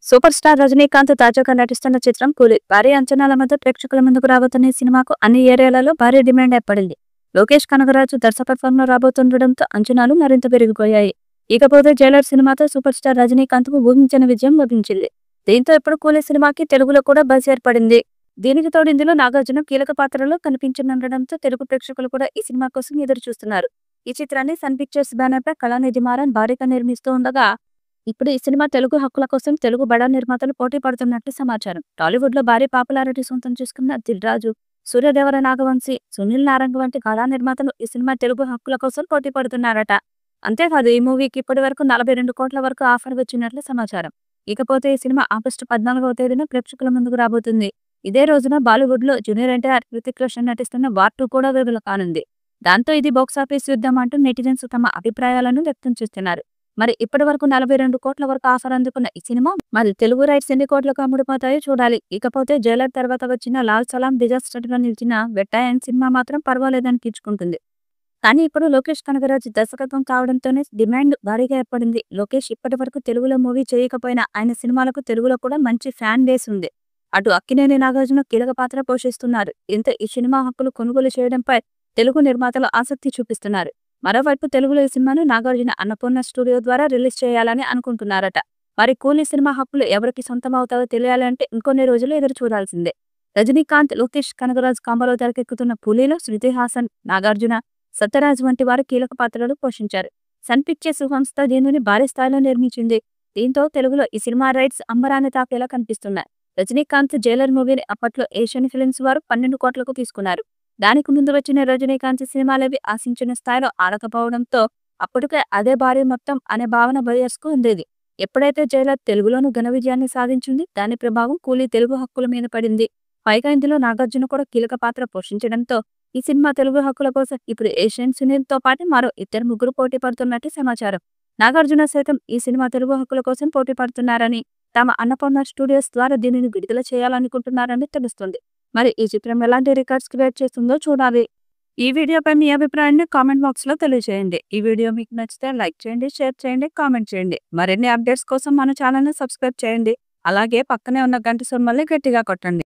Super star Rajinikanth తాజాగా నటిస్తున్న చిత్రం కూలీ భారీ అంచనాల మధ్య ప్రేక్షకుల ముందుకు రాబోతున్న ఈ సినిమాకు అన్ని ఏరియాలలో భారీ డిమాండ్ ఏర్పడింది. లోకేష్ కనగరాజు దర్శకత్వంలో రాబోతుండటంతో అంచనాలు మరింత పెరిగిపోయాయి. ఇకపోతే జైలర్ సినిమాతో సూపర్ స్టార్ రజనీకాంత్ కు ఊహించని విజయం లభించింది. దీంతో ఇప్పుడు కూలీ సినిమాకి తెలుగులో కూడా బజ్ ఏర్పడింది. దీనికి తోడు ఇందులో నాగార్జున కీలక పాత్రలో కనిపించనుండటంతో తెలుగు ప్రేక్షకులు కూడా ఈ సినిమా కోసం ఎదురు చూస్తున్నారు. ఈ చిత్రాన్ని సన్ పిక్చర్స్ బ్యానర్ పై కళానిధి మారన్ భారీగా నిర్మిస్తూ ఉండగా ఇప్పుడు ఈ సినిమా తెలుగు హక్కుల కోసం తెలుగు బడా నిర్మాతలు పోటీ పడుతున్నట్లు సమాచారం. టాలీవుడ్ లో భారీ పాపులారిటీ సొంతం చేసుకున్న దిల్ రాజు, సూర్యదేవర నాగవంశీ, సునీల్ నారంగ్ వంటి కళా నిర్మాతలు ఈ సినిమా తెలుగు హక్కుల కోసం పోటీ పడుతున్నారట. అంతేకాదు ఈ మూవీకి ఇప్పటి వరకు 42 కోట్ల వరకు ఆఫర్ వచ్చినట్లు సమాచారం. ఇకపోతే ఈ సినిమా ఆగస్టు 14వ తేదీన ప్రేక్షకుల ముందుకు రాబోతుంది. ఇదే రోజున బాలీవుడ్ లో జూనియర్ ఎన్టీఆర్, హృతిక్ రోషన్ నటిస్తున్న వార్ 2 కూడా విడుదల కానుంది. దాంతో ఇది బాక్సాఫీస్ యుద్ధం అంటూ నెటిజన్స్ తమ అభిప్రాయాలను వ్యక్తం చేస్తున్నారు. మరి ఇప్పటి వరకు 42 కోట్ల వరకు ఆఫర్ అందుకున్న ఈ సినిమా మరి తెలుగు రైట్స్ ఎన్ని కోట్లకు అమ్ముడుపోతాయో చూడాలి. ఇకపోతే జైలర్ తర్వాత వచ్చిన లాల్ సలాం డిజాస్టర్ గా నిలిచిన వెట్టాయన్ సినిమా మాత్రం పర్వాలేదనిపించుకుంటుంది. కానీ ఇప్పుడు లోకేష్ కనగరాజు దర్శకత్వం కావడంతోనే డిమాండ్ భారీగా ఏర్పడింది. లోకేష్ ఇప్పటి వరకు తెలుగులో మూవీ చేయకపోయినా ఆయన సినిమాలకు తెలుగులో కూడా మంచి ఫ్యాన్ బేస్ ఉంది. అటు అక్కినేని నాగార్జున కీలక పాత్ర పోషిస్తున్నారు. ఇంత ఈ సినిమా హక్కులు కొనుగోలు చేయడంపై తెలుగు నిర్మాతలు ఆసక్తి చూపిస్తున్నారు. మరోవైపు తెలుగులో ఈ సినిమాను నాగార్జున అన్నపూర్ణ స్టూడియో ద్వారా రిలీజ్ చేయాలని అనుకుంటున్నారట. మరి కూలీ సినిమా హక్కులు ఎవరికి సొంతం అవుతావో తెలియాలంటే ఇంకొన్ని రోజులు ఎదురు చూడాల్సిందే. రజనీకాంత్, లోకేష్ కనగరాజ్ కాంబోలో తెరకెక్కుతున్న కూలీలో శృతి హాసన్, నాగార్జున, సత్యరాజ్ వంటి వారు కీలక పాత్రలు పోషించారు. సన్ పిక్చర్స్ సంస్థ దీనిని భారీ స్థాయిలో నిర్మించింది. దీంతో తెలుగులో ఈ సినిమా రైట్స్ అంబరాన్ని తాకేలా కనిపిస్తున్నాయి. రజనీకాంత్ జైలర్ మూవీని అప్పట్లో ఏషియన్ ఫిల్మ్స్ వారు 12 కోట్లకు తీసుకున్నారు. దానికి ముందు వచ్చిన రజనీకాంత్ సినిమాలేవి ఆశించిన స్థాయిలో ఆడకపోవడంతో అప్పటికే అదే భారీ మొత్తం అనే భావన బయర్స్ కు ఉండేది. ఎప్పుడైతే జైలర్ తెలుగులోనూ ఘన విజయాన్ని సాధించింది, దాని ప్రభావం కూలీ తెలుగు హక్కుల మీద పడింది. పైగా ఇందులో నాగార్జున కూడా కీలక పాత్ర పోషించడంతో ఈ సినిమా తెలుగు హక్కుల కోసం ఇప్పుడు ఏషియన్ సునీల్ తో పాటు మరో 2-3 పోటీ పడుతున్నట్టు సమాచారం. నాగార్జున సైతం ఈ సినిమా తెలుగు హక్కుల కోసం పోటీ పడుతున్నారని, తమ అన్నపూర్ణ స్టూడియోస్ ద్వారా దీనిని విడుదల చేయాలనుకుంటున్నారని తెలుస్తుంది. మరి ఈ చిత్రం ఎలాంటి రికార్డ్స్ క్రియేట్ చేస్తుందో చూడాలి. ఈ వీడియోపై మీ అభిప్రాయాన్ని కామెంట్ బాక్స్ లో తెలియజేయండి. ఈ వీడియో మీకు నచ్చితే లైక్ చేయండి, షేర్ చేయండి, కామెంట్ చేయండి. మరిన్ని అప్డేట్స్ కోసం మన ఛానల్ ని సబ్స్క్రైబ్ చేయండి. అలాగే పక్కనే ఉన్న గంట సింబల్ని గట్టిగా కొట్టండి.